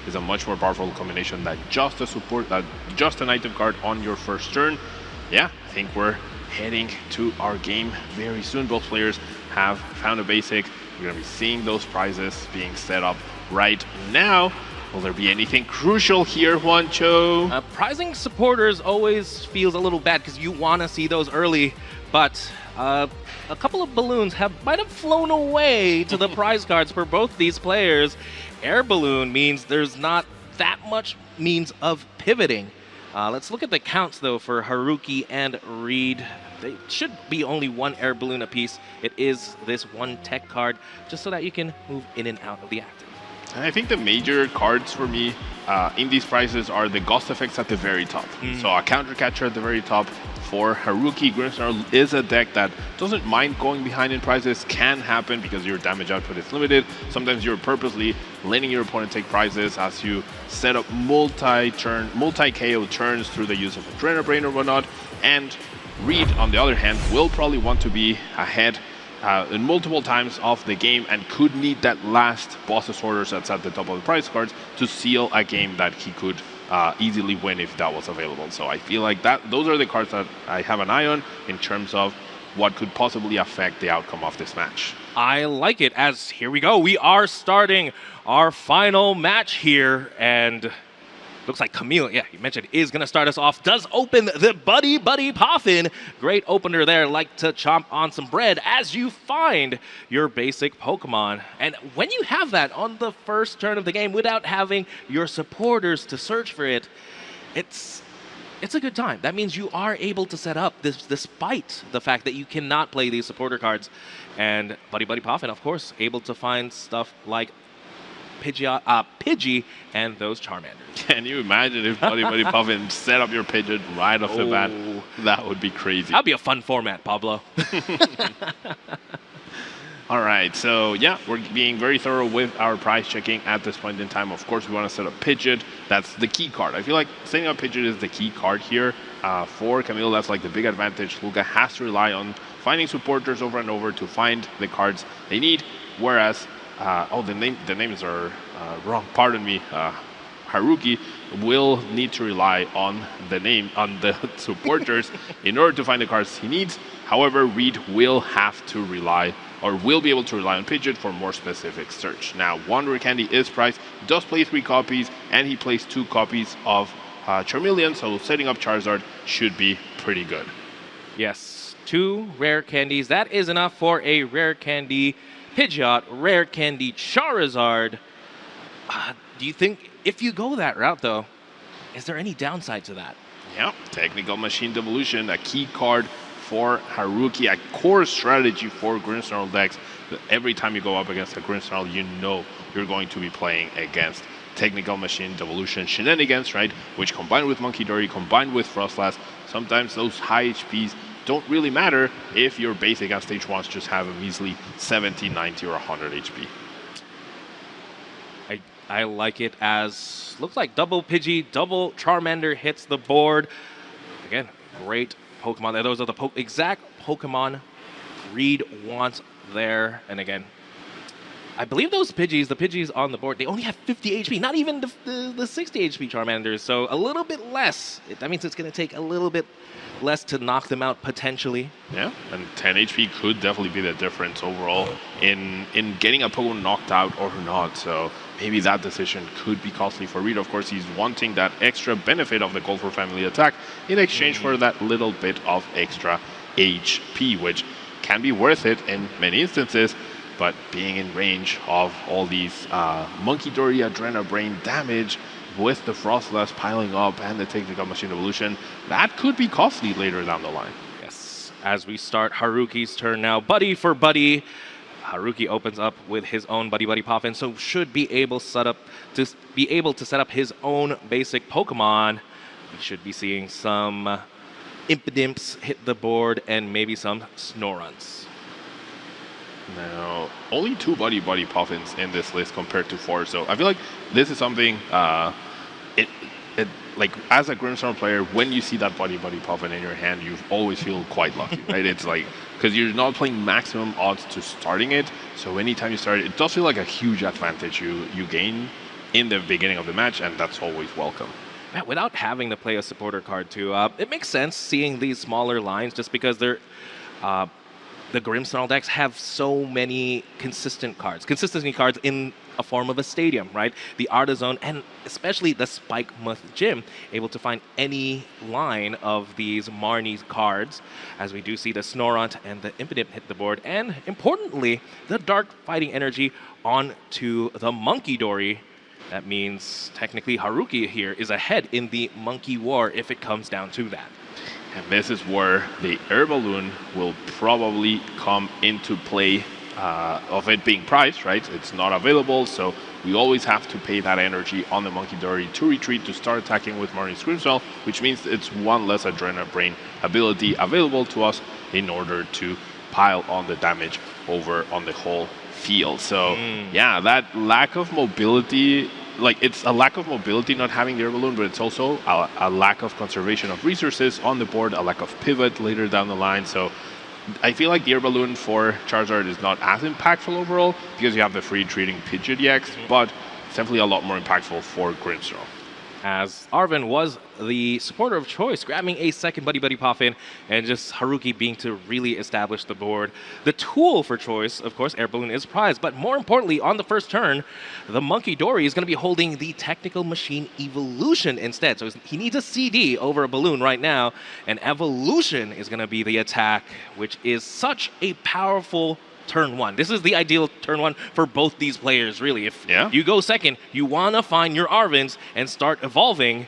is a much more powerful combination than just a support, just an item card on your first turn. Yeah, I think we're heading to our game very soon. Both players have found a basic. We're going to be seeing those prizes being set up right now. Will there be anything crucial here, Juancho? Prizing supporters always feels a little bad because you want to see those early, but a couple of balloons might have flown away to the prize cards for both these players. Air balloon means there's not that much means of pivoting. Let's look at the counts, though, for Haruki and Reed. They should be only one air balloon apiece. It is this one tech card, just so that you can move in and out of the active. I think the major cards for me in these prizes are the ghost effects at the very top. So a counter catcher at the very top. For Haruki, Grimmsnarl is a deck that doesn't mind going behind in prizes. Can happen because your damage output is limited. Sometimes you're purposely letting your opponent take prizes as you set up multi-KO turns through the use of Adrenal Brain or whatnot. And Reed, on the other hand, will probably want to be ahead in multiple times of the game and could need that last boss's orders that's at the top of the prize cards to seal a game that he could easily win if that was available. So I feel like those are the cards that I have an eye on in terms of what could possibly affect the outcome of this match. I like it, as here we go. We are starting our final match here, and looks like Camille, yeah, you mentioned, is going to start us off. Does open the Buddy Poffin. Great opener there. Like to chomp on some bread as you find your basic Pokemon. And when you have that on the first turn of the game without having your supporters to search for it, it's a good time. That means you are able to set up this despite the fact that you cannot play these supporter cards. And Buddy Poffin, of course, able to find stuff like Pidgey and those Charmanders. Can you imagine if Buddy Poffin set up your Pidgeot right off the bat? That would be crazy. That'd be a fun format, Pablo. All right, so yeah, we're being very thorough with our prize checking at this point in time. Of course, we want to set up Pidgeot. That's the key card. I feel like setting up Pidgeot is the key card here. For Camille, that's like the big advantage. Luca has to rely on finding supporters over and over to find the cards they need, whereas the names are wrong. Pardon me. Haruki will need to rely on the supporters in order to find the cards he needs. However, Reed will have to rely, or will be able to rely on Pidgeot for more specific search. Now, one rare candy is priced. He does play 3 copies, and he plays 2 copies of Charmeleon, so setting up Charizard should be pretty good. Yes, 2 rare candies. That is enough for a rare candy Pidgeot, rare candy Charizard. Do you think, if you go that route, though, is there any downside to that? Yeah, Technical Machine Devolution, a key card for Haruki, a core strategy for Grimmsnarl decks. Every time you go up against a Grimmsnarl, you know you're going to be playing against Technical Machine Devolution shenanigans, right? Which combined with Monkey Dory, combined with Frostlass, sometimes those high HPs don't really matter if your basic at stage 1s just have a measly 70, 90, or 100 HP. I like it, as looks like double Pidgey, double Charmander hits the board. Again, great Pokemon there. Those are the exact Pokemon Reed wants there. And again, I believe those Pidgeys, the Pidgeys on the board, they only have 50 HP, not even the 60 HP Charmanders. So a little bit less. That means it's going to take a little bit less to knock them out potentially. Yeah, and 10 HP could definitely be the difference overall in getting a Pokemon knocked out or not. So maybe that decision could be costly for Reed. Of course, he's wanting that extra benefit of the Call for Family attack in exchange for that little bit of extra HP, which can be worth it in many instances. But being in range of all these Monkey Dory, Adrenal Brain damage with the Frostlass piling up and the Technical Machine Evolution, that could be costly later down the line. Yes, as we start Haruki's turn now, Buddy for Buddy. Haruki opens up with his own Buddy Poffin, so should be able to set up his own basic Pokemon. We should be seeing some Impidimps hit the board and maybe some Snoruns. Now, only 2 Buddy Poffins in this list compared to 4, so I feel like this is something, like, as a Grimmsnarl player, when you see that Buddy Poffin in your hand, you always feel quite lucky, right? It's like, because you're not playing maximum odds to starting it, so anytime you start it, it does feel like a huge advantage you gain in the beginning of the match, and that's always welcome. Man, without having to play a supporter card too, it makes sense seeing these smaller lines just because they're the Grimmsnarl decks have so many consistency cards in a form of a stadium, right? The Artizone and especially the Spikemuth Gym, able to find any line of these Marnie cards, as we do see the Snorunt and the Impidimp hit the board, and importantly, the Dark Fighting Energy onto the Monkey Dory. That means technically Haruki here is ahead in the Monkey War if it comes down to that. And this is where the air balloon will probably come into play of it being priced, right? It's not available, so we always have to pay that energy on the Monkey Dory to retreat to start attacking with Marnie's Grimmsnarl, which means it's one less Adrena Brain ability available to us in order to pile on the damage over on the whole field. So yeah, that lack of mobility, like it's a lack of mobility not having the air balloon, but it's also a lack of conservation of resources on the board, a lack of pivot later down the line. So I feel like the air balloon for Charizard is not as impactful overall because you have the free treating Pidgeot EX, but it's definitely a lot more impactful for Grimmsnarl. As Arven was the supporter of choice, grabbing a second Buddy Poffin, and just Haruki being to really establish the board. The tool for choice, of course, Air Balloon is prized, but more importantly, on the first turn, the Monkey Dory is going to be holding the Technical Machine Evolution instead. So he needs a CD over a balloon right now, and Evolution is going to be the attack, which is such a powerful turn one. This is the ideal turn one for both these players, really. If you go second, you want to find your Arvens and start evolving.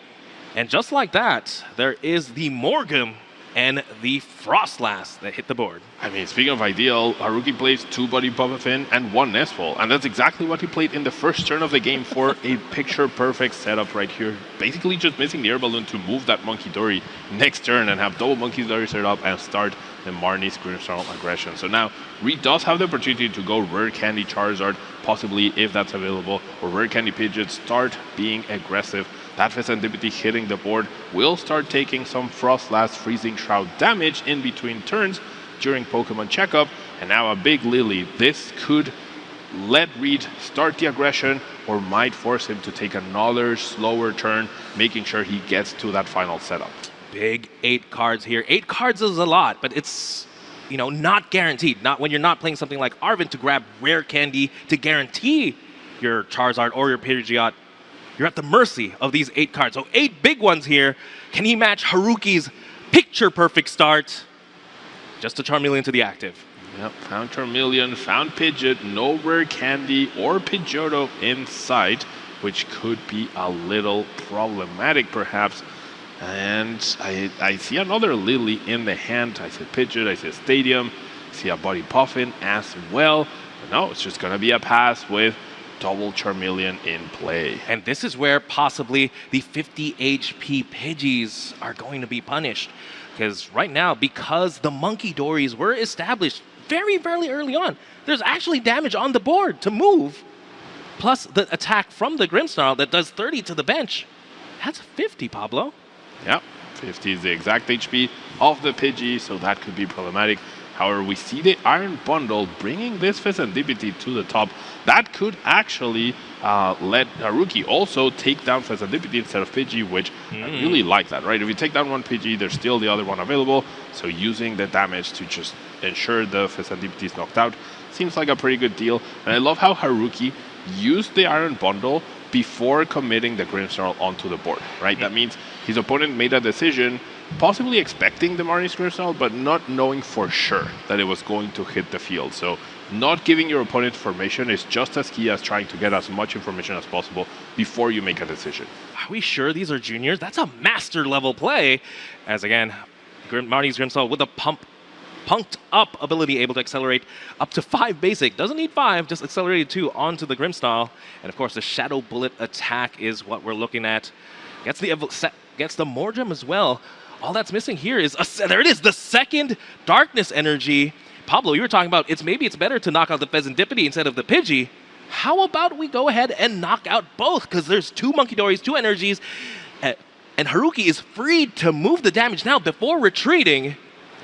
And just like that, there is the Morgum and the Frostlass that hit the board. I mean, speaking of ideal, Haruki plays 2 Buddy Puffin and 1 Nestfall, and that's exactly what he played in the first turn of the game for a picture-perfect setup right here. Basically just missing the air balloon to move that Monkey Dory next turn and have double Monkey Dory set up and start the Marnie's Grimmsnarl aggression. So now, Reed does have the opportunity to go Rare Candy Charizard, possibly if that's available, or Rare Candy Pidgeot, start being aggressive. That Fezandipity hitting the board will start taking some Frostlass Freezing Shroud damage in between turns during Pokemon Checkup. And now a big Lily. This could let Reed start the aggression or might force him to take another slower turn, making sure he gets to that final setup. Big 8 cards here. 8 cards is a lot, but it's, you know, not guaranteed. Not when you're not playing something like Arven to grab Rare Candy to guarantee your Charizard or your Pidgeot. You're at the mercy of these 8 cards. So 8 big ones here. Can he match Haruki's picture-perfect start? Just a Charmeleon to the active. Yep, found Charmeleon, found Pidgeot, no Rare Candy or Pidgeotto in sight, which could be a little problematic perhaps. And I see another Lily in the hand. I see Pidgeot, I see Stadium, I see a Buddy Puffin as well. But no, it's just going to be a pass with double Charmeleon in play. And this is where possibly the 50 HP Pidgeys are going to be punished. Because right now, because the Monkey Dories were established very, very early on, there's actually damage on the board to move. Plus the attack from the Grimmsnarl that does 30 to the bench. That's 50, Pablo. Yep, 50 is the exact HP of the Pidgey, so that could be problematic. However, we see the Iron Bundle bringing this Fezandipity to the top. That could actually let Haruki also take down Fezandipity instead of Pidgey, which I really like that, right? If you take down one Pidgey, there's still the other one available. So using the damage to just ensure the Fezandipity is knocked out seems like a pretty good deal. And I love how Haruki used the Iron Bundle before committing the Grimmsnarl onto the board, right? That means his opponent made a decision, possibly expecting the Marnie's Grimmsnarl, but not knowing for sure that it was going to hit the field. So not giving your opponent information is just as key as trying to get as much information as possible before you make a decision. Are we sure these are juniors? That's a master level play. As again, Marnie's Grimmsnarl with a punked up ability, able to accelerate up to 5 basic. Doesn't need 5, just accelerated 2 onto the Grimmsnarl. And of course, the Shadow Bullet attack is what we're looking at. Gets the Morgem as well. All that's missing here is, there it is, the second Darkness Energy. Pablo, you were talking about maybe it's better to knock out the Fezandipity instead of the Pidgey. How about we go ahead and knock out both? Because there's 2 Monkey Dories, 2 energies, and Haruki is free to move the damage now before retreating.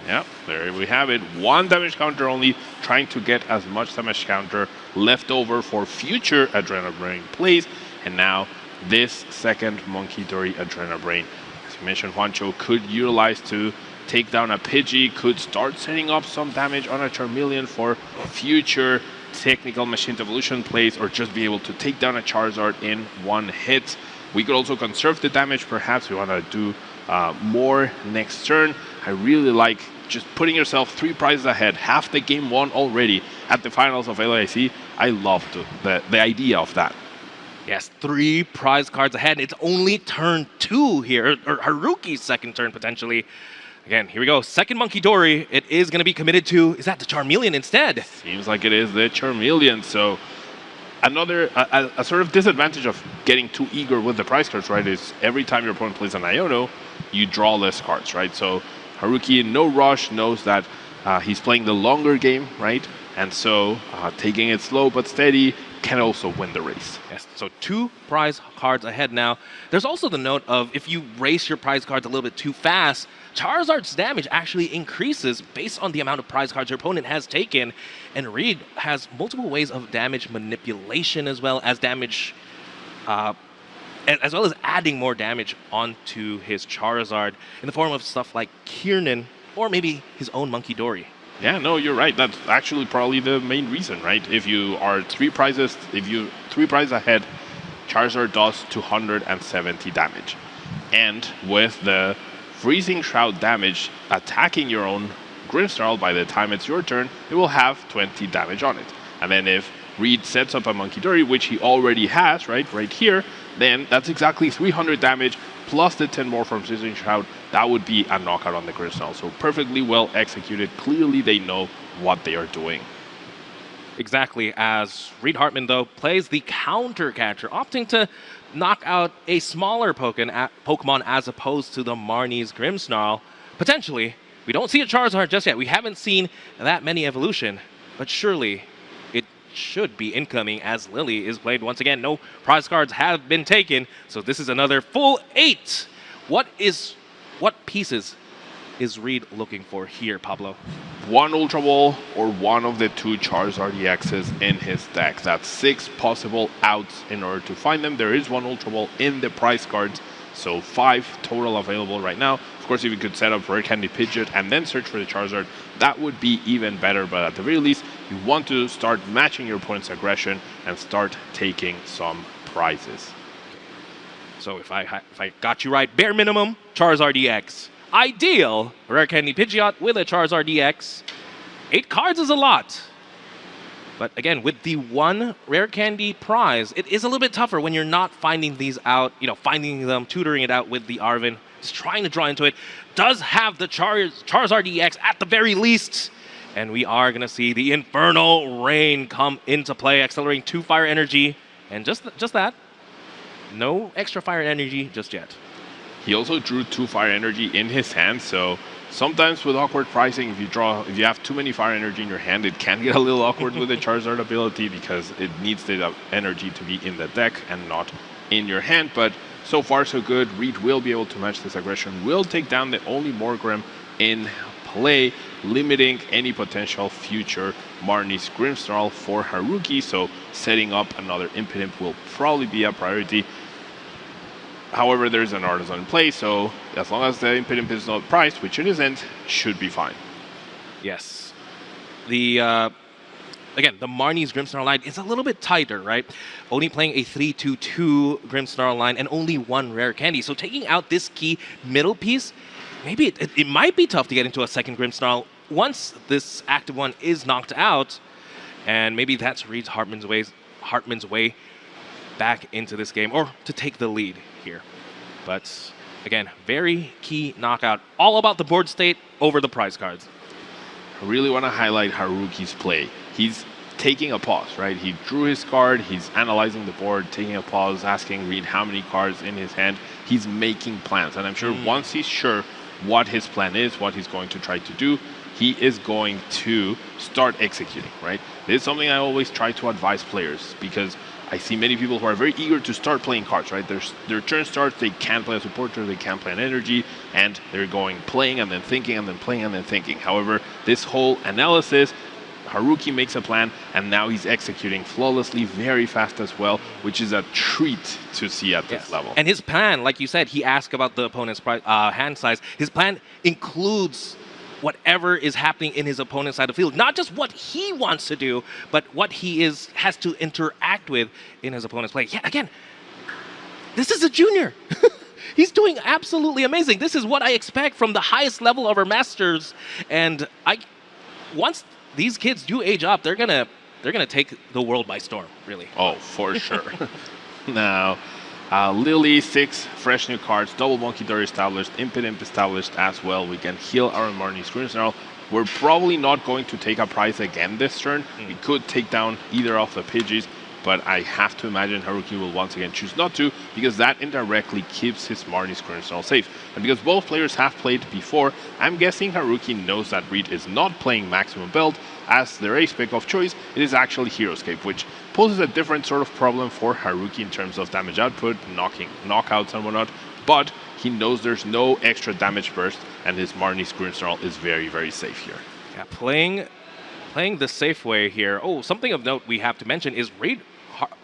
Yep, there we have it. 1 damage counter only, trying to get as much damage counter left over for future Adrenaline plays. And now this second Monkey Dory Adrena Brain, as you mentioned, Juancho, could utilize to take down a Pidgey, could start setting up some damage on a Charmeleon for future technical machine evolution plays, or just be able to take down a Charizard in one hit. We could also conserve the damage. Perhaps we want to do more next turn. I really like just putting yourself 3 prizes ahead, half the game won already at the finals of LAIC. I love the idea of that. Yes, 3 prize cards ahead. It's only turn 2 here, or Haruki's second turn potentially. Again, here we go. Second Monkey Dory. It is going to be committed to, is that the Charmeleon instead? Seems like it is the Charmeleon. So another, a sort of disadvantage of getting too eager with the prize cards, right, is every time your opponent plays an Iono, you draw less cards, right? So Haruki, in no rush, knows that he's playing the longer game, right? And so taking it slow but steady can also win the race. Yes, so 2 prize cards ahead now. There's also the note of if you race your prize cards a little bit too fast, Charizard's damage actually increases based on the amount of prize cards your opponent has taken. And Reed has multiple ways of damage manipulation as well as damage, as well as adding more damage onto his Charizard in the form of stuff like Kiernan or maybe his own Monkey Dory. Yeah, no, you're right. That's actually probably the main reason, right? If you are 3 prizes ahead, Charizard does 270 damage. And with the Freezing Shroud damage attacking your own Grimmsnarl, by the time it's your turn, it will have 20 damage on it. And then if Reed sets up a Monkey Dory, which he already has, right here, then that's exactly 300 damage plus the 10 more from Freezing Shroud. That would be a knockout on the Grimmsnarl. So perfectly well executed. Clearly they know what they are doing. Exactly, as Reed Hartman, though, plays the counter catcher, opting to knock out a smaller Pokemon as opposed to the Marnie's Grimmsnarl. Potentially, we don't see a Charizard just yet. We haven't seen that many evolution, but surely it should be incoming as Lily is played once again. No prize cards have been taken, so this is another full 8. What pieces is Reed looking for here, Pablo? 1 Ultra Ball or one of the 2 Charizard EXs in his deck. That's 6 possible outs in order to find them. There is 1 Ultra Ball in the prize cards, so 5 total available right now. Of course, if you could set up Rare Candy Pidgeot and then search for the Charizard, that would be even better, but at the very least, you want to start matching your opponent's aggression and start taking some prizes. So if I got you right, bare minimum, Charizard EX. Ideal, Rare Candy Pidgeot with a Charizard EX. 8 cards is a lot. But again, with the 1 Rare Candy prize, it is a little bit tougher when you're not finding these out, finding them, tutoring it out with the Arven, just trying to draw into it. Does have the Charizard EX at the very least. And we are going to see the Infernal Rain come into play, accelerating 2 fire energy. And just that. No extra fire energy just yet. He also drew 2 fire energy in his hand, so sometimes with awkward pricing, if you have too many fire energy in your hand, it can get a little awkward with the Charizard ability because it needs the energy to be in the deck and not in your hand. But so far so good. Reed will be able to match this aggression, will take down the only Morgrem in play, limiting any potential future Marnie's Grimmsnarl for Haruki, so setting up another Impidimp will probably be a priority. However, there's an Artisan in play, so as long as the Impidimp is not priced, which it isn't, should be fine. Yes. Again, the Marnie's Grimmsnarl line is a little bit tighter, right? Only playing a 3-2-2 Grimmsnarl line and only 1 Rare Candy. So taking out this key middle piece, maybe it might be tough to get into a second Grimmsnarl once this active one is knocked out. And maybe that's Reed Hartman's way back into this game, or to take the lead here. But again, very key knockout. All about the board state over the prize cards. I really want to highlight Haruki's play. He's taking a pause, right? He drew his card, he's analyzing the board, taking a pause, asking Reed how many cards in his hand. He's making plans, and I'm sure once he's sure what his plan is, what he's going to try to do, he is going to start executing, right? This is something I always try to advise players, because I see many people who are very eager to start playing cards, right? Their turn starts, they can't play a supporter, they can't play an energy, and they're going playing and then thinking and then playing and then thinking. However, this whole analysis, Haruki makes a plan, and now he's executing flawlessly, very fast as well, which is a treat to see at this level. And his plan, like you said, he asked about the opponent's hand size. His plan includes whatever is happening in his opponent's side of the field. Not just what he wants to do, but what he has to interact with in his opponent's play. Yeah, again, this is a junior. He's doing absolutely amazing. This is what I expect from the highest level of our masters. And once these kids do age up, they're gonna take the world by storm, really. Oh, for sure. Now, Lily, 6 fresh new cards, double Monkey Dory established, Impidimp established as well. We can heal our Marnie's Grimmsnarl. We're probably not going to take a prize again this turn. We could take down either of the Pidgeys, but I have to imagine Haruki will once again choose not to, because that indirectly keeps his Marnie's Grimmsnarl safe. And because both players have played before, I'm guessing Haruki knows that Reed is not playing maximum build. As their ace pick of choice, it is actually Heroescape, which poses a different sort of problem for Haruki in terms of damage output, knockouts and whatnot, but he knows there's no extra damage burst, and his Marnie's Grimmsnarl is very, very safe here. Yeah, playing the safe way here. Oh, something of note we have to mention is Reed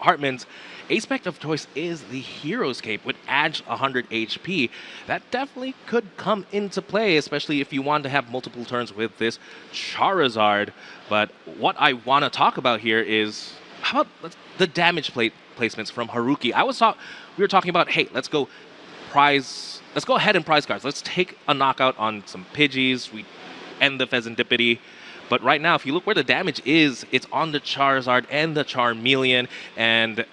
Hartman's ace pick of choice is the Heroescape, which adds 100 HP. That definitely could come into play, especially if you want to have multiple turns with this Charizard. But what I want to talk about here is, how about the damage placements from Haruki? We were talking about, hey, let's go ahead and prize cards. Let's take a knockout on some Pidgeys. We end the Pheasantipity. But right now, if you look where the damage is, it's on the Charizard and the Charmeleon. And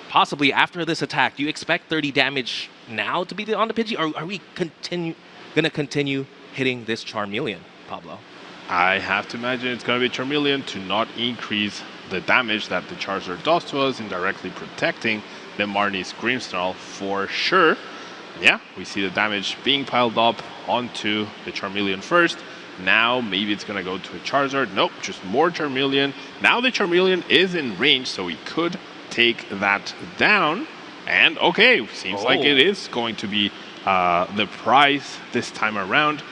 possibly after this attack, do you expect 30 damage now to be on the Pidgey? Or are we going to continue hitting this Charmeleon, Pablo? I have to imagine it's going to be Charmeleon to not increase the damage that the Charizard does to us, indirectly protecting the Marnie's Grimmsnarl for sure. Yeah, we see the damage being piled up onto the Charmeleon first. Now maybe it's going to go to a Charizard. Nope, just more Charmeleon. Now the Charmeleon is in range, so we could take that down. And okay, seems like it is going to be the prize this time around.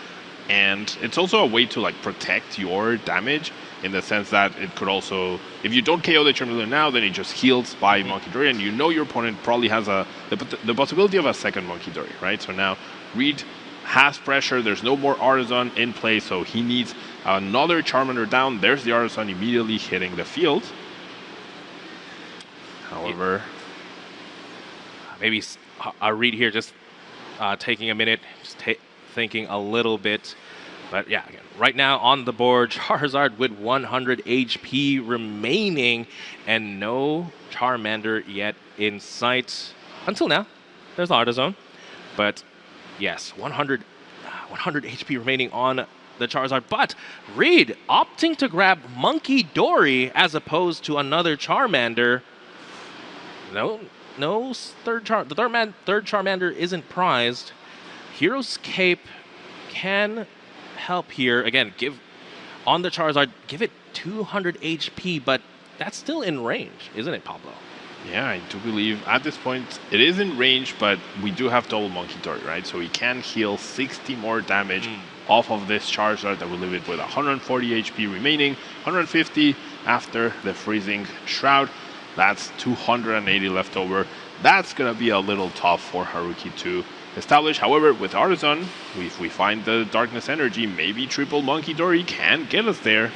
And it's also a way to like protect your damage, in the sense that it could also, if you don't KO the Charmeleon now, then it just heals by Monkey Dory, and you know your opponent probably has the possibility of a second Monkey Dory, right? So now Reed has pressure. There's no more Artisan in play, so he needs another Charmander down. There's the Artisan immediately hitting the field. However, maybe I'll read here, just taking a minute, just thinking a little bit. But yeah, again, right now on the board, Charizard with 100 HP remaining, and no Charmander yet in sight. Until now, there's Artisan, but yes, 100 HP remaining on the Charizard, but Reed opting to grab Monkey Dory as opposed to another Charmander. No third Charmander isn't prized. Heroescape can help here. Again, on the Charizard, give it 200 HP, but that's still in range, isn't it, Pablo? Yeah, I do believe at this point it is in range, but we do have double Monkey Dory, right? So we can heal 60 more damage off of this Charizard that will leave it with 140 HP remaining, 150 after the Freezing Shroud. That's 280 left over. That's going to be a little tough for Haruki to establish. However, with Artisan, if we find the Darkness Energy, maybe triple Monkey Dory can get us there.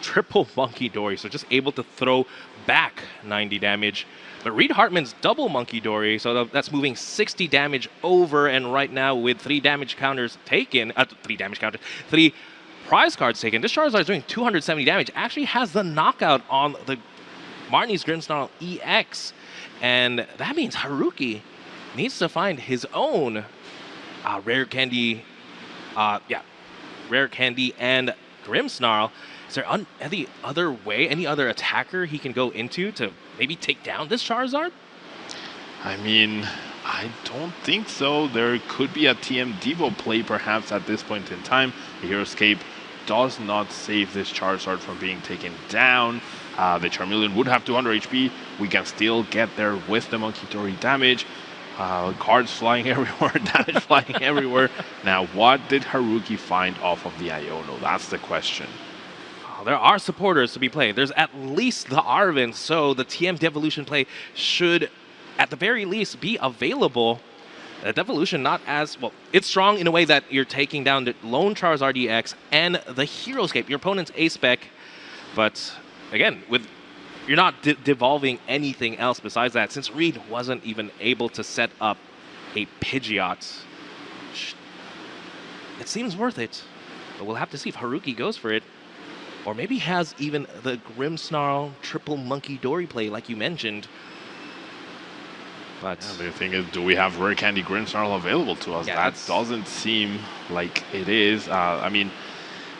Triple Monkey Dory, so just able to throw back 90 damage. But Reed Hartman's double Monkey Dory, so that's moving 60 damage over, and right now with 3 damage counters taken, 3 prize cards taken, this Charizard is doing 270 damage, actually has the knockout on the Marnie's Grimmsnarl EX, and that means Haruki needs to find his own Rare Candy and Grimmsnarl. Is there any other way, any other attacker he can go into to maybe take down this Charizard? I mean, I don't think so. There could be a TM Devo play perhaps at this point in time. The Heroescape does not save this Charizard from being taken down. The Charmeleon would have 200 HP. We can still get there with the Monkey Dory damage. Cards flying everywhere, damage flying everywhere. Now, what did Haruki find off of the Iono? That's the question. there are supporters to be played. There's at least the Arven, so the TM Devolution play should, at the very least, be available. Devolution not as, well, it's strong in a way that you're taking down the lone Charizard EX and the Heroescape, your opponent's A-spec. But again, you're not devolving anything else besides that, since Reed wasn't even able to set up a Pidgeot. It seems worth it, but we'll have to see if Haruki goes for it. Or maybe has even the Grimmsnarl triple Monkey Dory play like you mentioned. But the thing is, do we have Rare Candy Grimmsnarl available to us? Yeah, that doesn't seem like it is. I mean,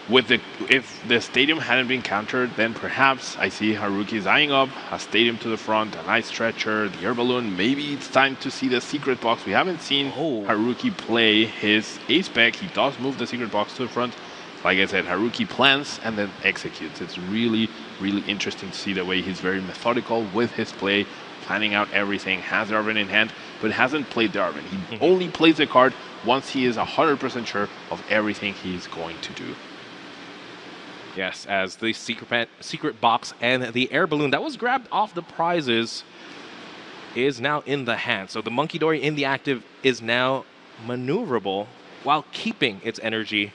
if the stadium hadn't been countered, then perhaps I see Haruki's eyeing up a stadium to the front, an ice stretcher, the air balloon. Maybe it's time to see the secret box. We haven't seen Haruki play his A-spec. He does move the secret box to the front. Like I said, Haruki plans and then executes. It's really, really interesting to see the way he's very methodical with his play, planning out everything, has the Arven in hand, but hasn't played the Arven. He only plays the card once he is 100% sure of everything he's going to do. Yes, as the secret box and the air balloon that was grabbed off the prizes is now in the hand. So the Monkey Dory in the active is now maneuverable while keeping its energy.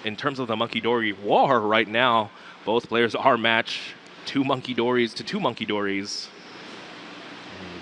In terms of the Monkey Dory war right now, both players are matched. 2 Monkey Dories to 2 Monkey Dories.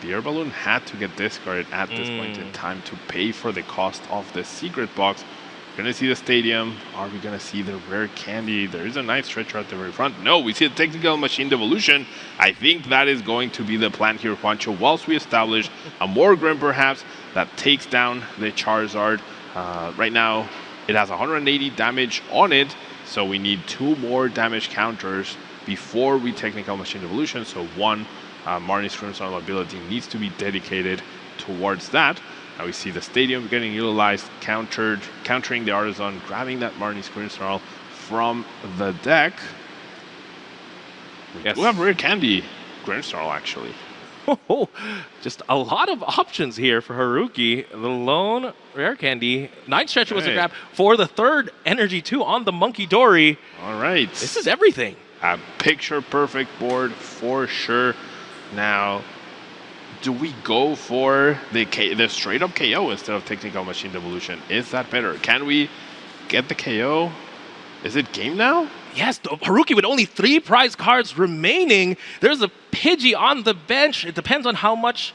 The air balloon had to get discarded at this point in time to pay for the cost of the secret box. We're going to see the stadium. Are we going to see the rare candy? There is a nice stretcher at the very front. No, we see a technical machine devolution. I think that is going to be the plan here, Juancho. Whilst we establish a more Grim perhaps that takes down the Charizard. Right now, it has 180 damage on it. So we need 2 more damage counters before we technical machine evolution. So 1 Marnie's Grimmsnarl ability needs to be dedicated towards that. Now we see the stadium getting utilized, countering the Artisan, grabbing that Marnie's Grimmsnarl from the deck. We do have Rare Candy Grimmsnarl actually. Oh, just a lot of options here for Haruki. The lone Rare Candy. Night Stretcher was a grab for the 3rd Energy 2 on the Monkey Dory. All right. This is everything. A picture-perfect board for sure. Now, do we go for the straight-up KO instead of technical machine devolution? Is that better? Can we get the KO? Is it game now? Yes, Haruki with only 3 prize cards remaining. There's a Pidgey on the bench. It depends on how much.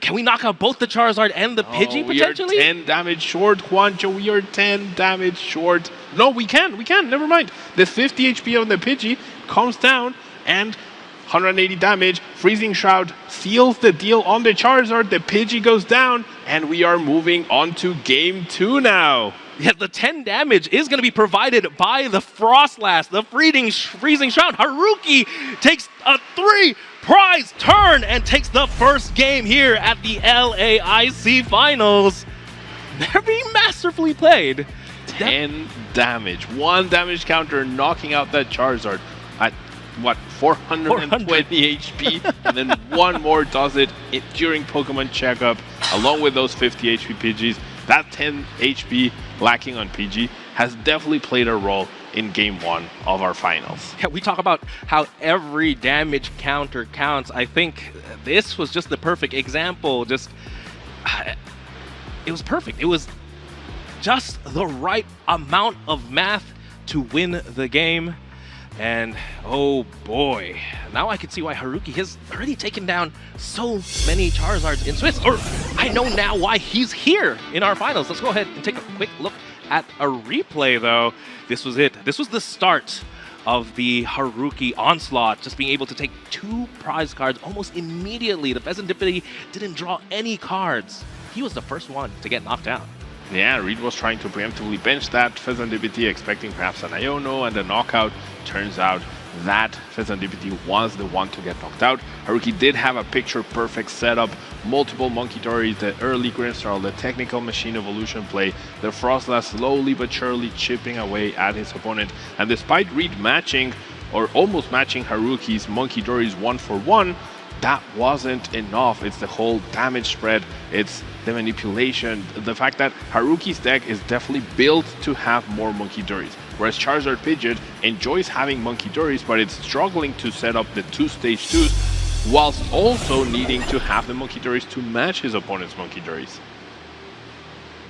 Can we knock out both the Charizard and the Pidgey potentially? We are 10 damage short, Juancho. We are 10 damage short. No, we can. Never mind. The 50 HP on the Pidgey comes down and 180 damage. Freezing Shroud seals the deal on the Charizard. The Pidgey goes down and we are moving on to game 2 now. Yeah, the 10 damage is going to be provided by the Frostlass, the Freezing Shroud. Haruki takes a 3 prize turn and takes the first game here at the LAIC Finals. Very masterfully played. 10 damage. 1 damage counter knocking out that Charizard at, what, 420 HP. And then 1 more does it during Pokemon Checkup, along with those 50 HP Pidgeys. That 10 HP lacking on PG has definitely played a role in game 1 of our finals. Yeah, we talk about how every damage counter counts. I think this was just the perfect example. It was perfect. It was just the right amount of math to win the game. And oh boy, now I can see why Haruki has already taken down so many Charizards in Swiss. Or I know now why he's here in our finals. Let's go ahead and take a quick look at a replay though. This was it. This was the start of the Haruki onslaught, just being able to take 2 prize cards almost immediately. The Pheasantipity didn't draw any cards. He was the first one to get knocked out. Yeah, Reed was trying to preemptively bench that Pheasantipity, expecting perhaps an Iono and a knockout. Turns out that Pheasantipity was the one to get knocked out. Haruki did have a picture-perfect setup, multiple Monkey Dories, the early Grimmsnarl, the technical machine evolution play, the Frostlass slowly but surely chipping away at his opponent. And despite Reed matching, or almost matching Haruki's Monkey Dories 1-for-1, that wasn't enough. It's the whole damage spread, it's the manipulation, the fact that Haruki's deck is definitely built to have more Monkey Dories, whereas Charizard Pidgeot enjoys having Monkey Dories, but it's struggling to set up the 2 stage 2s, whilst also needing to have the Monkey Dories to match his opponent's Monkey Dories.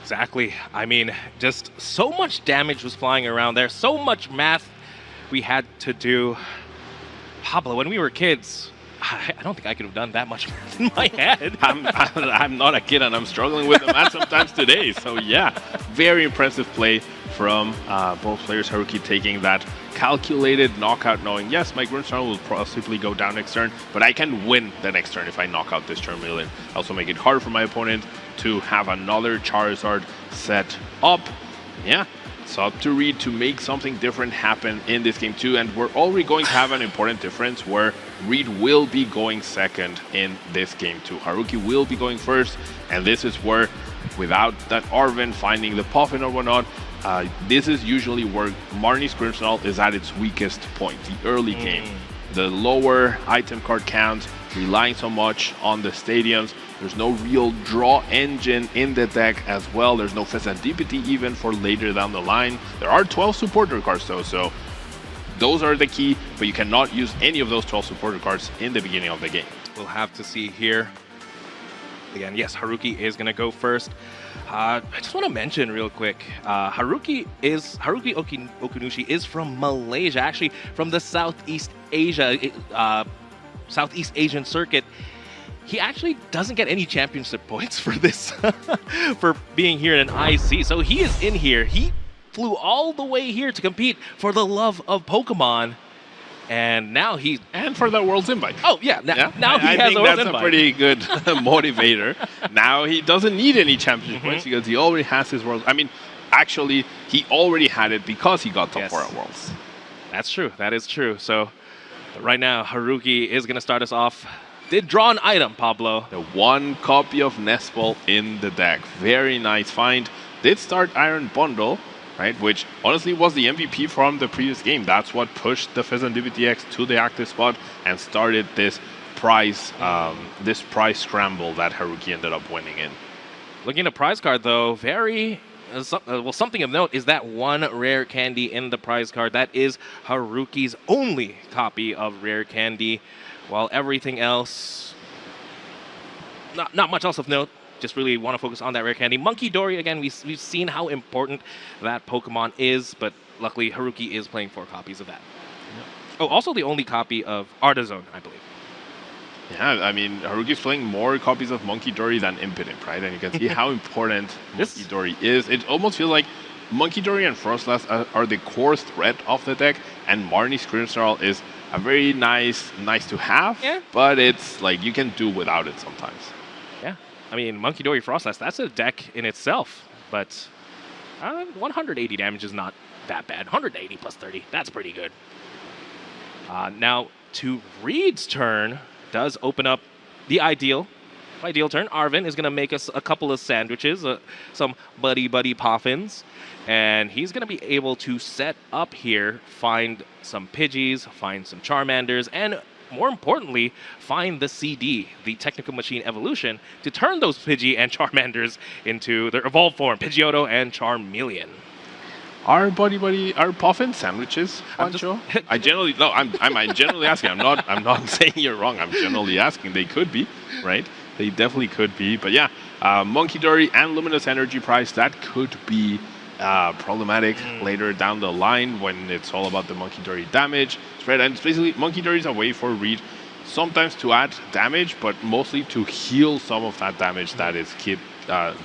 Exactly. I mean, just so much damage was flying around there, so much math we had to do. Pablo, when we were kids, I don't think I could have done that much math in my head. I'm not a kid and I'm struggling with the math sometimes today. So yeah, very impressive play from both players. Haruki taking that calculated knockout, knowing, yes, my Grimmsnarl will possibly go down next turn, but I can win the next turn if I knock out this Charmeleon. Also make it hard for my opponent to have another Charizard set up. Yeah, it's up to Reed to make something different happen in this game too, and we're already going to have an important difference where Reed will be going second in this game too. Haruki will be going first, and this is where, without that Arven finding the Puffin or whatnot, this is usually where Marnie's Grimmsnarl is at its weakest point, the early game. The lower item card count, relying so much on the stadiums. There's no real draw engine in the deck as well. There's no Fezandipity even for later down the line. There are 12 supporter cards though, so those are the key, but you cannot use any of those 12 supporter cards in the beginning of the game. We'll have to see here. Again, yes, Haruki is going to go first. I just want to mention real quick, Haruki Okunushi is from Malaysia, actually from the Southeast Asian circuit. He actually doesn't get any championship points for this, for being here in an IC. So he is in here. He flew all the way here to compete for the love of Pokemon. And now and for the World's Invite. Oh, yeah. Now he has a World's Invite. I think that's a pretty good motivator. Now he doesn't need any championship points because he already has his Worlds. I mean, actually, he already had it because he got top 4 at Worlds. That's true. That is true. So right now, Haruki is going to start us off. Did draw an item, Pablo. The 1 copy of Nestball in the deck. Very nice find. Did start Iron Bundle, right? Which honestly was the MVP from the previous game. That's what pushed the Fezandipity X to the active spot and started this prize scramble that Haruki ended up winning in. Looking at a prize card though, very something of note is that 1 rare candy in the prize card. That is Haruki's only copy of rare candy, while everything else, not much else of note. Just really want to focus on that rare candy. Monkey Dory, again, we've seen how important that Pokemon is, but luckily Haruki is playing 4 copies of that. Yep. Oh, also the only copy of Artazone, I believe. Yeah, I mean, Haruki's playing more copies of Monkey Dory than Impidimp, right? And you can see how important Monkey Dory is. It almost feels like Monkey Dory and Frostlass are the core threat of the deck, and Marnie's Grimmsnarl is a very nice to have, but it's like you can do without it sometimes. Yeah. I mean, Monkey Dory Frostlass, that's a deck in itself, but 180 damage is not that bad. 180 plus 30, that's pretty good. Now, to Reed's turn, does open up the ideal turn. Arven is going to make us a couple of sandwiches, some buddy poffins, and he's going to be able to set up here, find some Pidgeys, find some Charmanders, and more importantly, find the CD, the Technical Machine Evolution, to turn those Pidgey and Charmanders into their evolved form, Pidgeotto and Charmeleon. Are Puffin sandwiches, Pancho? I'm generally asking. I'm not saying you're wrong. I'm generally asking. They could be, right? They definitely could be. But yeah, Monkey Dory and Luminous Energy Prize, that could be problematic later down the line when it's all about the Monkey Dory damage spread. And it's basically Monkey Dory is a way for Reed sometimes to add damage, but mostly to heal some of that damage that is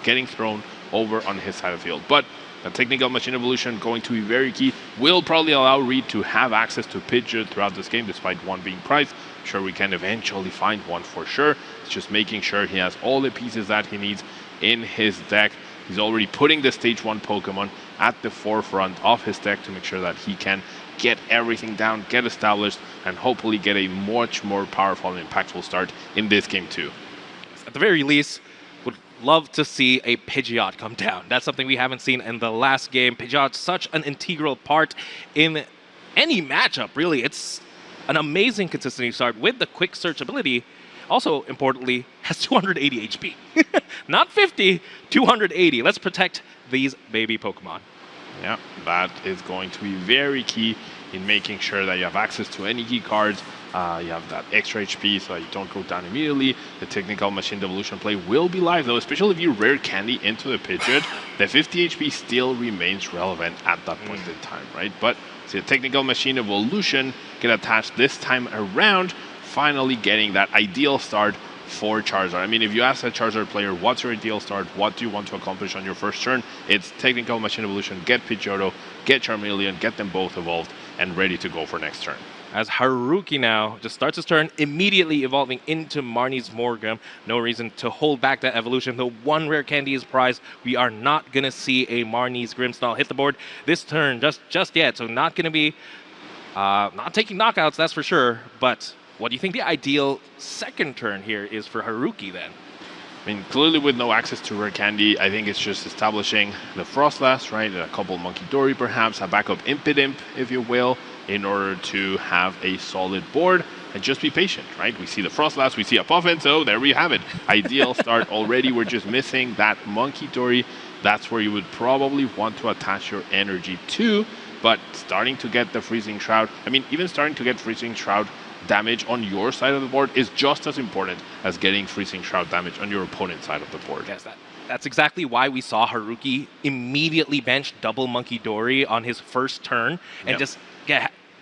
getting thrown over on his side of the field. But the Technical Machine Evolution going to be very key. Will probably allow Reed to have access to Pidgeot throughout this game, despite 1 being prized. I'm sure we can eventually find 1 for sure. It's just making sure he has all the pieces that he needs in his deck. He's already putting the Stage 1 Pokemon at the forefront of his deck to make sure that he can get everything down, get established, and hopefully get a much more powerful and impactful start in this game too. At the very least, would love to see a Pidgeot come down. That's something we haven't seen in the last game. Pidgeot's such an integral part in any matchup, really. It's an amazing consistency start with the quick search ability. Also, importantly, has 280 HP. Not 50, 280. Let's protect these baby Pokemon. Yeah, that is going to be very key in making sure that you have access to any key cards. You have that extra HP so you don't go down immediately. The technical machine evolution play will be live though, especially if you rare candy into the Pidgeot. The 50 HP still remains relevant at that point in time, right? But see, the technical machine evolution get attached this time around, finally getting that ideal start for Charizard. I mean, if you ask a Charizard player, what's your ideal start? What do you want to accomplish on your first turn? It's technical machine evolution, get Pidgeotto, get Charmeleon, get them both evolved and ready to go for next turn. As Haruki now just starts his turn, immediately evolving into Marnie's Morgrim. No reason to hold back that evolution. The one rare candy is prized. We are not going to see a Marnie's Grimmsnarl hit the board this turn just yet. So not going to be, not taking knockouts, that's for sure. But what do you think the ideal second turn here is for Haruki then? I mean, clearly with no access to rare candy, I think it's just establishing the Frostlass, right? A couple Monkey Dory perhaps, a backup Impidimp, if you will, in order to have a solid board and just be patient, right? We see the Frostlass, we see a Puffin, so there we have it. Ideal start already. We're just missing that Monkey Dory. That's where you would probably want to attach your energy to, but starting to get the Freezing Shroud, I mean, even starting to get Freezing Shroud damage on your side of the board is just as important as getting Freezing Shroud damage on your opponent's side of the board. Yes, that's exactly why we saw Haruki immediately bench double Monkey Dory on his first turn and just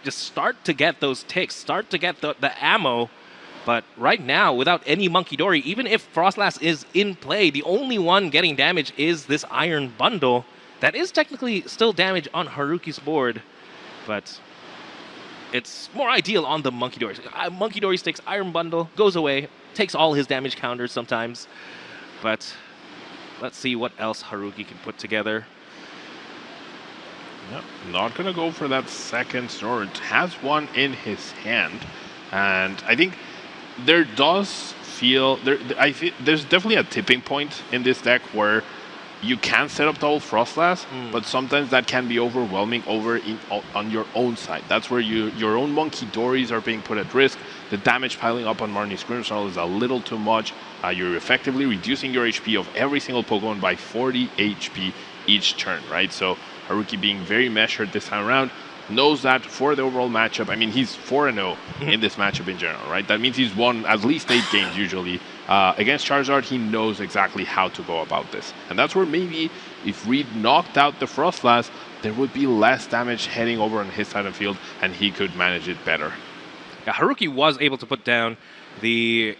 start to get those ticks, start to get the ammo. But right now, without any Monkey Dory, even if Frostlass is in play, the only one getting damage is this Iron Bundle. That is technically still damage on Haruki's board, but it's more ideal on the Monkey Dory. Monkey Dory sticks, Iron Bundle, goes away, takes all his damage counters sometimes. But let's see what else Haruki can put together. Yep, not going to go for that second sword. Has one in his hand. And I think there does feel... there's definitely a tipping point in this deck where you can set up double Frostlass, but sometimes that can be overwhelming on your own side. That's where your own Monkey Dories are being put at risk. The damage piling up on Marnie's Grimmsnarl is a little too much. You're effectively reducing your HP of every single Pokemon by 40 HP each turn, right? So Haruki being very measured this time around, knows that for the overall matchup. I mean, he's 4-0 in this matchup in general, right? That means he's won at least 8 games usually. Against Charizard, he knows exactly how to go about this. And that's where maybe if Reed knocked out the Frostlass, there would be less damage heading over on his side of the field, and he could manage it better. Yeah, Haruki was able to put down the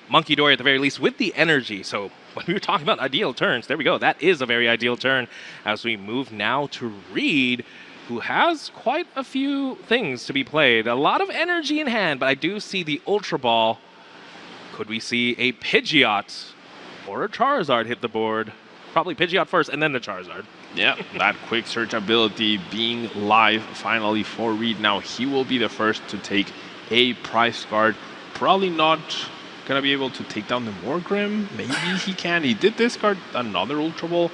Monkey Dory at the very least with the energy. So when we were talking about ideal turns, there we go. That is a very ideal turn as we move now to Reed, who has quite a few things to be played. A lot of energy in hand, but I do see the Ultra Ball. Could we see a Pidgeot or a Charizard hit the board? Probably Pidgeot first and then the Charizard. Yeah, that quick search ability being live finally for Reed. Now he will be the first to take a prize card. Probably not gonna be able to take down the Morgrim. Maybe he can. He did discard another Ultra Ball.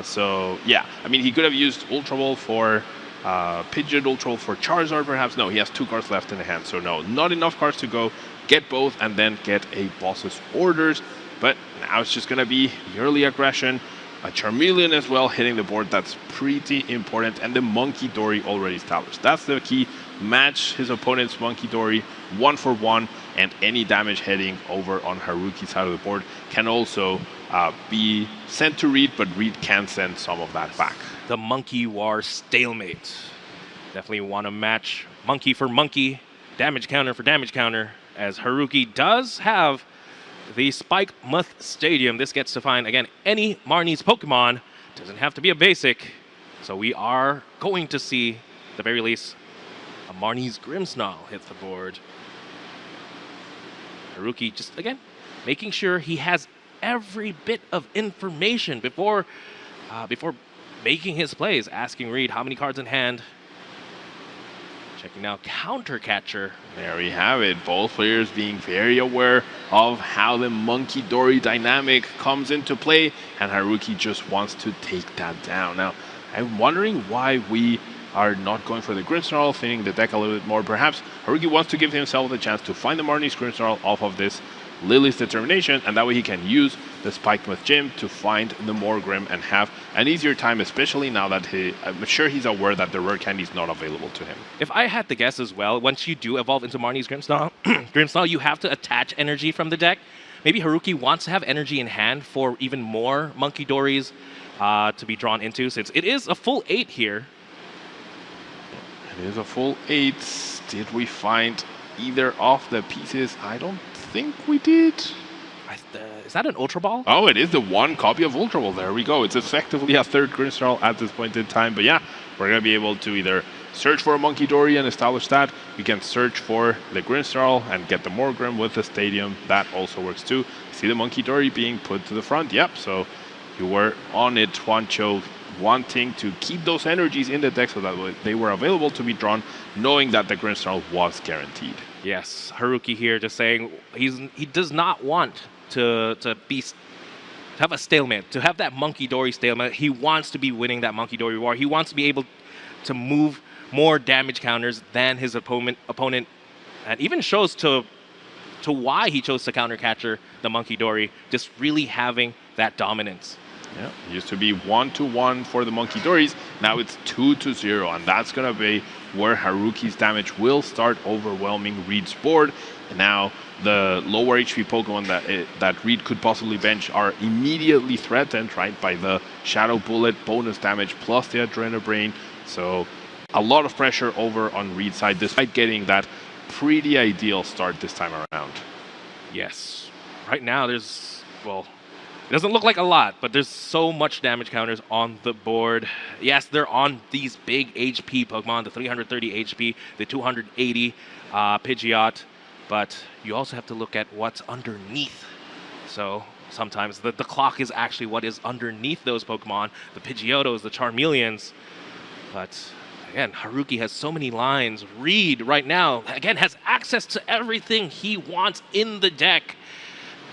So yeah, I mean, he could have used Ultra Ball for Pidgeot, Ultra Ball for Charizard perhaps. No, he has 2 cards left in the hand, so no, not enough cards to go. Get both and then get a boss's orders. But now it's just gonna be the early aggression, a Charmeleon as well hitting the board. That's pretty important, and the Monkey Dory already established. That's the key. Match his opponent's Monkey Dory 1-for-1, and any damage heading over on Haruki's side of the board can also be sent to Reed, but Reed can send some of that back. The Monkey War stalemate. Definitely want to match monkey for monkey, damage counter for damage counter, as Haruki does have the Spike Muth Stadium. This gets to find, again, any Marnie's Pokemon. Doesn't have to be a basic. So we are going to see, at the very least, a Marnie's Grimmsnarl hit the board. Haruki just, again, making sure he has every bit of information before making his plays. Asking Reed how many cards in hand. Checking now Counter Catcher. There we have it. Both players being very aware of how the Monkey Dory dynamic comes into play, and Haruki just wants to take that down. Now, I'm wondering why we are not going for the Grimmsnarl, thinning the deck a little bit more. Perhaps Haruki wants to give himself the chance to find the Marnie's Grimmsnarl off of this Lily's Determination, and that way he can use the Spiked Gym to find the Morgrim and have an easier time, especially now that I'm sure he's aware that the rare candy is not available to him. If I had to guess as well, once you do evolve into Marnie's Grimmsnarl, you have to attach energy from the deck. Maybe Haruki wants to have energy in hand for even more Monkey Dories to be drawn into, since it is a full 8 here. It is a full 8. Did we find either of the pieces? I don't think we did. Is that an Ultra Ball? Oh, it is the one copy of Ultra Ball. There we go. It's effectively a third Grimmsnarl at this point in time. But yeah, we're going to be able to either search for a Monkey Dory and establish that. We can search for the Grimmsnarl and get the Morgrim with the Stadium. That also works too. See the Monkey Dory being put to the front. Yep, so you were on it, Juancho, wanting to keep those energies in the deck so that they were available to be drawn, knowing that the Grimmsnarl was guaranteed. Yes, Haruki here just saying he does not want to have a stalemate, to have that Monkey Dory stalemate. He wants to be winning that Monkey Dory war. He wants to be able to move more damage counters than his opponent, and even shows to why he chose to counter catcher the Monkey Dory, just really having that dominance. Yeah, it used to be 1-1 for the Monkey Dories. Now it's 2-0, and that's going to be where Haruki's damage will start overwhelming Reed's board. And now the lower HP Pokemon that Reed could possibly bench are immediately threatened, right, by the Shadow Bullet bonus damage plus the Adrenabrain. So a lot of pressure over on Reed's side, despite getting that pretty ideal start this time around. Yes. Right now there's, well, it doesn't look like a lot, but there's so much damage counters on the board. Yes, they're on these big HP Pokemon, the 330 HP, the 280 Pidgeot, but you also have to look at what's underneath. So sometimes the clock is actually what is underneath those Pokemon, the Pidgeotos, the Charmeleons. But again, Haruki has so many lines. Reed right now, again, has access to everything he wants in the deck.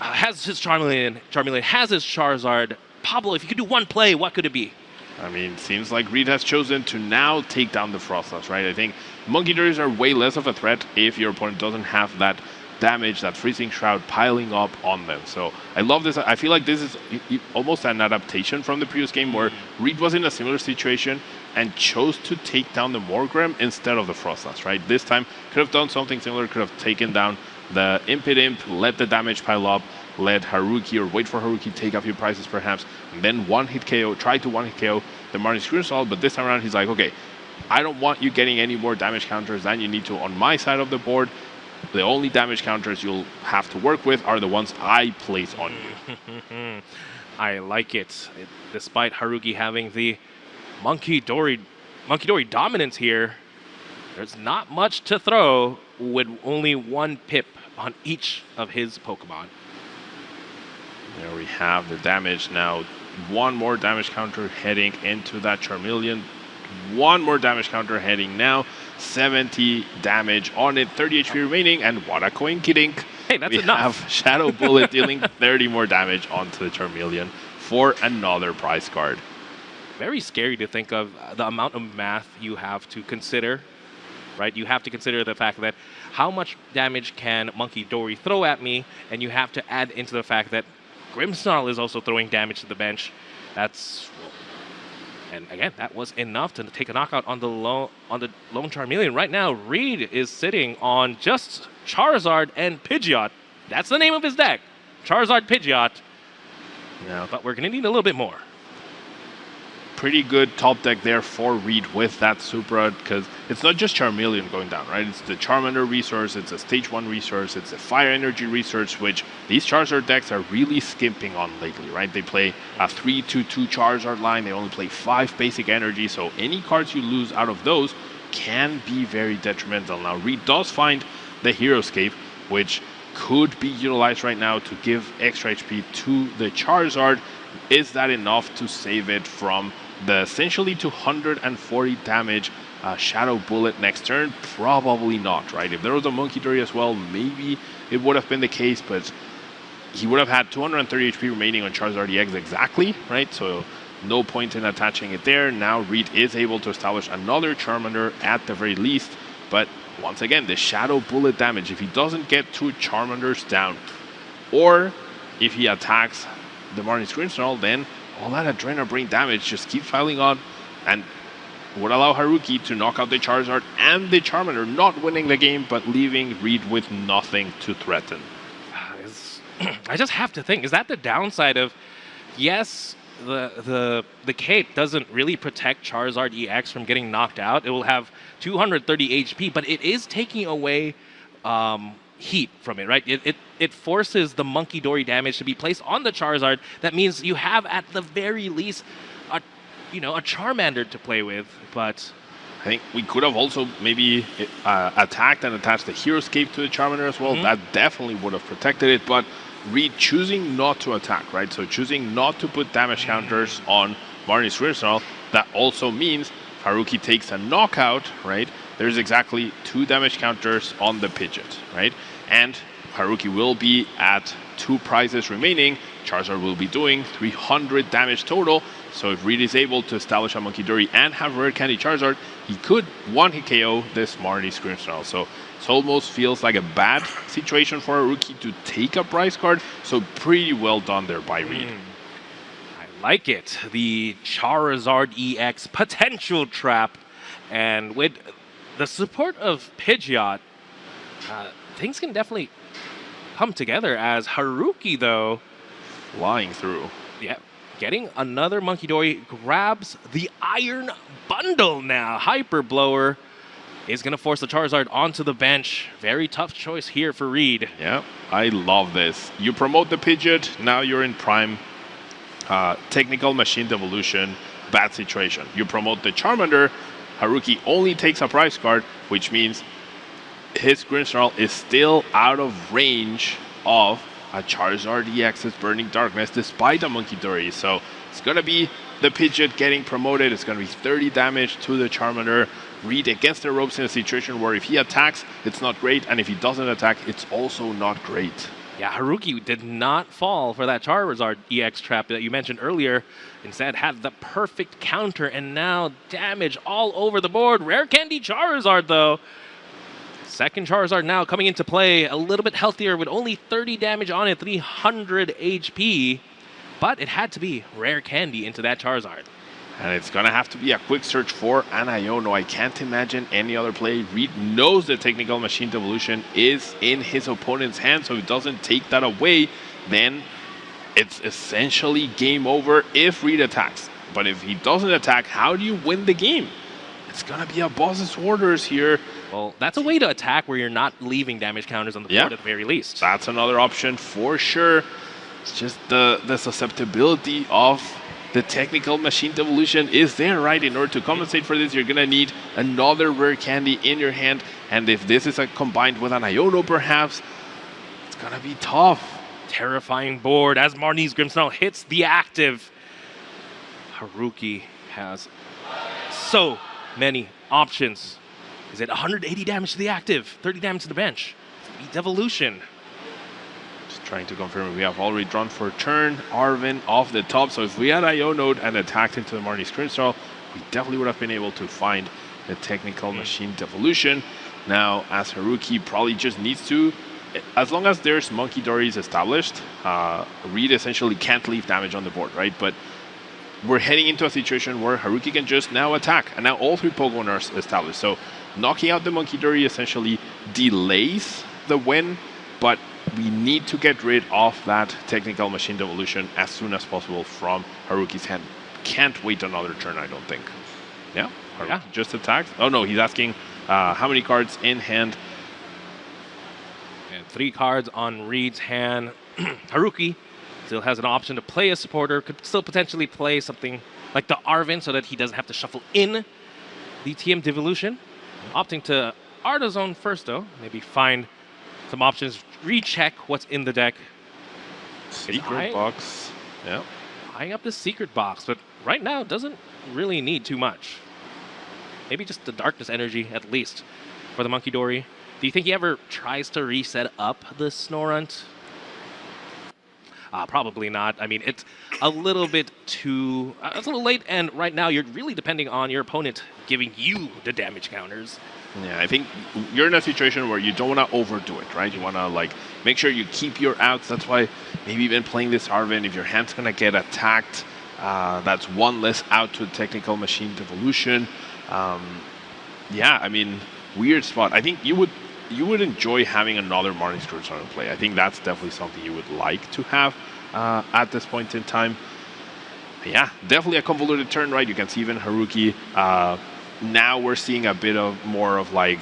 Has his Charmeleon, has his Charizard. Pablo, if you could do one play, what could it be? I mean, seems like Reed has chosen to now take down the Frostless, right? I think Monkey Dories are way less of a threat if your opponent doesn't have that damage, that Freezing Shroud piling up on them. So I love this. I feel like this is almost an adaptation from the previous game where Reed was in a similar situation and chose to take down the Morgrim instead of the Frostless, right? This time could have done something similar, could have taken down the Impidimp, let the damage pile up, let Haruki or wait for Haruki take a few prizes perhaps, and then one-hit KO, try to one-hit KO the Marnie's Grimmsnarl, but this time around he's like, okay, I don't want you getting any more damage counters than you need to on my side of the board. The only damage counters you'll have to work with are the ones I place on you. I like it. Despite Haruki having the Monkey Dory dominance here, there's not much to throw with only one pip on each of his Pokemon. There we have the damage now. One more damage counter heading into that Charmeleon. One more damage counter heading now. 70 damage on it, 30 HP remaining, and what a coinkydink. Hey, that's we enough. Have Shadow Bullet dealing 30 more damage onto the Charmeleon for another prize card. Very scary to think of the amount of math you have to consider, right? You have to consider the fact that how much damage can Monkey Dory throw at me, and you have to add into the fact that Grimmsnarl is also throwing damage to the bench. And again, that was enough to take a knockout on the lone Charmeleon. Right now, Reed is sitting on just Charizard and Pidgeot. That's the name of his deck, Charizard, Pidgeot. Yeah, but we're gonna need a little bit more. Pretty good top deck there for Reed with that Supra, because it's not just Charmeleon going down, right? It's the Charmander resource, it's a Stage 1 resource, it's a Fire Energy resource, which these Charizard decks are really skimping on lately, right? They play a 3-2-2 Charizard line, they only play 5 basic energy, so any cards you lose out of those can be very detrimental. Now, Reed does find the Heroescape, which could be utilized right now to give extra HP to the Charizard. Is that enough to save it from the essentially 240 damage Shadow Bullet next turn? Probably not, right? If there was a Monkey Dory as well, maybe it would have been the case, but he would have had 230 HP remaining on Charizard EX exactly, right? So no point in attaching it there. Now Reed is able to establish another Charmander at the very least, but once again, the Shadow Bullet damage, if he doesn't get 2 Charmanders down, Or if he attacks the Marnie's Grimmsnarl, then all that Adrenal Brain damage just keeps piling on and would allow Haruki to knock out the Charizard and the Charmander, not winning the game, but leaving Reed with nothing to threaten. I just have to think, is that the downside of, yes, the cape doesn't really protect Charizard EX from getting knocked out. It will have 230 HP, but it is taking away heat from it, right? It forces the Monkey Dory damage to be placed on the Charizard. That means you have at the very least a Charmander to play with, but I think we could have also maybe attacked and attached the Hero's Cape to the Charmander as well. That definitely would have protected it, but Reed choosing not to attack, right? So choosing not to put damage counters on Marnie's Grimmsnarl, that also means Haruki takes a knockout, right? There's exactly 2 damage counters on the Pidgeot, right? And Haruki will be at 2 prizes remaining. Charizard will be doing 300 damage total. So if Reed is able to establish a Monkey Dory and have Rare Candy Charizard, he could one-hit KO this Marnie's Grimmsnarl. So it almost feels like a bad situation for Haruki to take a prize card. So pretty well done there by Reed. I like it. The Charizard EX potential trap. And with the support of Pidgeot, things can definitely come together as Haruki, though, flying through. Yeah. Getting another Monkey Dory, grabs the Iron Bundle now. Hyper Blower is going to force the Charizard onto the bench. Very tough choice here for Reed. Yeah, I love this. You promote the Pidgeot, now you're in prime. Technical Machine Devolution, bad situation. You promote the Charmander, Haruki only takes a prize card, which means his Grimmsnarl is still out of range of a Charizard EX's Burning Darkness despite a Monkey Dory. So it's going to be the Pidgeot getting promoted. It's going to be 30 damage to the Charmander. Reed against the ropes in a situation where if he attacks, it's not great. And if he doesn't attack, it's also not great. Yeah, Haruki did not fall for that Charizard EX trap that you mentioned earlier. Instead, had the perfect counter and now damage all over the board. Rare Candy Charizard, though. Second Charizard now coming into play, a little bit healthier with only 30 damage on it, 300 HP. But it had to be Rare Candy into that Charizard. And it's going to have to be a quick search for an Iono. I can't imagine any other play. Reed knows the Technical Machine Devolution is in his opponent's hand, so if he doesn't take that away, then it's essentially game over if Reed attacks. But if he doesn't attack, how do you win the game? It's going to be a boss's orders here. Well, that's a way to attack where you're not leaving damage counters on the board at the very least. That's another option for sure. It's just the susceptibility of the Technical Machine Devolution is there, right? In order to compensate for this, you're going to need another Rare Candy in your hand. And if this is combined with an Iono, perhaps, it's going to be tough. Terrifying board as Marnie's Grimmsnarl hits the active. Haruki has so many options. Is it 180 damage to the active, 30 damage to the bench? Devolution. Just trying to confirm we have already drawn for turn. Arvin off the top. So if we had Iono and attacked into the Marnie's Grimmsnarl, we definitely would have been able to find the Technical Machine Devolution. Now, as Haruki probably just needs to, as long as there's Monkey Dories established, Reed essentially can't leave damage on the board, right? But we're heading into a situation where Haruki can just now attack, and now all 3 Pokemon are established. So knocking out the Monkey Dory essentially delays the win, but we need to get rid of that Technical Machine Devolution as soon as possible from Haruki's hand. Can't wait another turn, I don't think. Yeah, Haruki just attacked. Oh no, he's asking how many cards in hand. And 3 cards on Reed's hand. Haruki still has an option to play a supporter, could still potentially play something like the Arvin so that he doesn't have to shuffle in the TM Devolution. Opting to Artazone first, though. Maybe find some options, recheck what's in the deck. Secret box. Yeah. Eyeing up the secret box, but right now doesn't really need too much. Maybe just the darkness energy, at least, for the Monkey Dory. Do you think he ever tries to reset up the Snorunt? Probably not. I mean, it's a little bit too... it's a little late, and right now you're really depending on your opponent giving you the damage counters. Yeah, I think you're in a situation where you don't want to overdo it, right? You want to like make sure you keep your outs. That's why maybe even playing this Arvin, if your hand's gonna get attacked, that's one less out to technical machine devolution. Yeah, I mean, weird spot. I think you would enjoy having another Marnie's Grimmsnarl in play. I think that's definitely something you would like to have at this point in time. Yeah, definitely a convoluted turn, right? You can see even Haruki. Now we're seeing a bit of more of like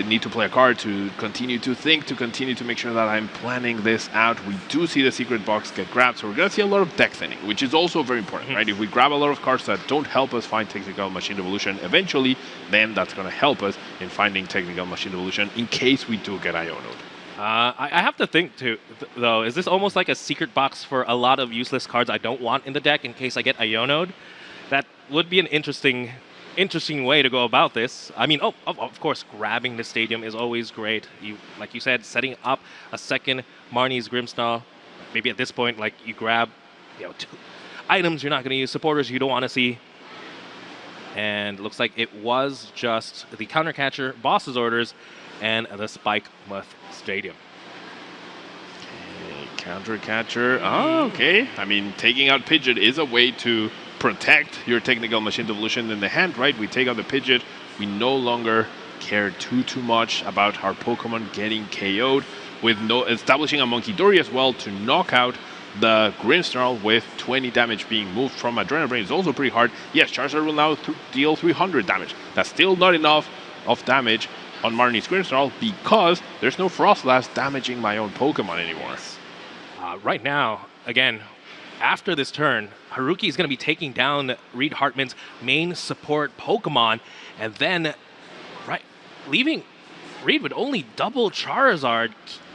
need to play a card to continue to think, to continue to make sure that I'm planning this out. We do see the secret box get grabbed, so we're going to see a lot of deck thinning, which is also very important, right? If we grab a lot of cards that don't help us find technical machine evolution eventually, then that's going to help us in finding technical machine evolution in case we do get Ionoed. I have to think too, though, is this almost like a secret box for a lot of useless cards I don't want in the deck in case I get Ionoed? That would be an interesting way to go about this. I mean, of course, grabbing the stadium is always great. Like you said, setting up a second Marnie's Grimmsnarl. Maybe at this point, like you grab, 2 items you're not going to use, supporters you don't want to see. And it looks like it was just the counter catcher, boss's orders, and the Spike Muth Stadium. Okay, counter catcher. Oh, okay. I mean, taking out Pidgeot is a way to protect your technical machine devolution in the hand, right? We take out the Pidgeot. We no longer care too much about our Pokemon getting KO'd, with establishing a Monkey Dory as well to knock out the Grimmsnarl with 20 damage being moved from Adrenal Brain. Is also pretty hard. Yes, Charizard will now deal 300 damage. That's still not enough of damage on Marnie's Grimmsnarl because there's no Frostlass damaging my own Pokemon anymore. Right now, again, after this turn, Haruki is going to be taking down Reed Hartman's main support Pokemon, and then leaving Reed with only double Charizard.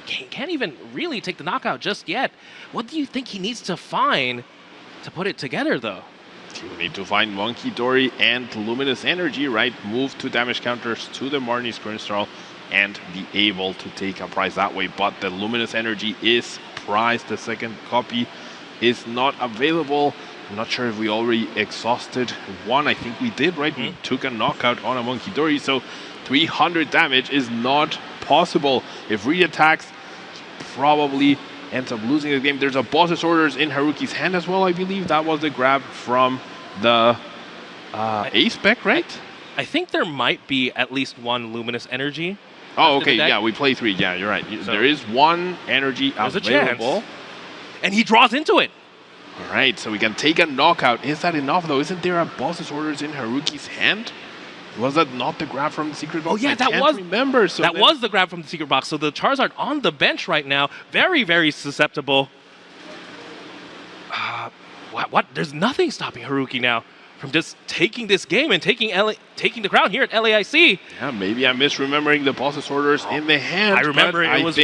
Can't even really take the knockout just yet. What do you think he needs to find to put it together, though? You need to find Monkey Dory and Luminous Energy, right? Move 2 damage counters to the Marnie's Grimmsnarl and be able to take a prize that way. But the Luminous Energy is prized. The second copy is not available. I'm not sure if we already exhausted one. I think we did, right? We took a knockout on a Monkey Dory, so 300 damage is not possible. If Reed attacks, probably ends up losing the game. There's a boss's orders in Haruki's hand as well, I believe. That was the grab from the Ace Spec, right? I think there might be at least one Luminous Energy. Oh, okay, yeah, we play 3. Yeah, you're right. So there is one energy available. A chance. And he draws into it. All right, so we can take a knockout. Is that enough, though? Isn't there a boss's orders in Haruki's hand? Was that not the grab from the secret box? Oh, yeah, that was the grab from the secret box. So the Charizard on the bench right now, very, very susceptible. What? There's nothing stopping Haruki now from just taking this game and taking the crown here at LAIC. Yeah, maybe I'm misremembering the boss's orders in the hand. I remember it was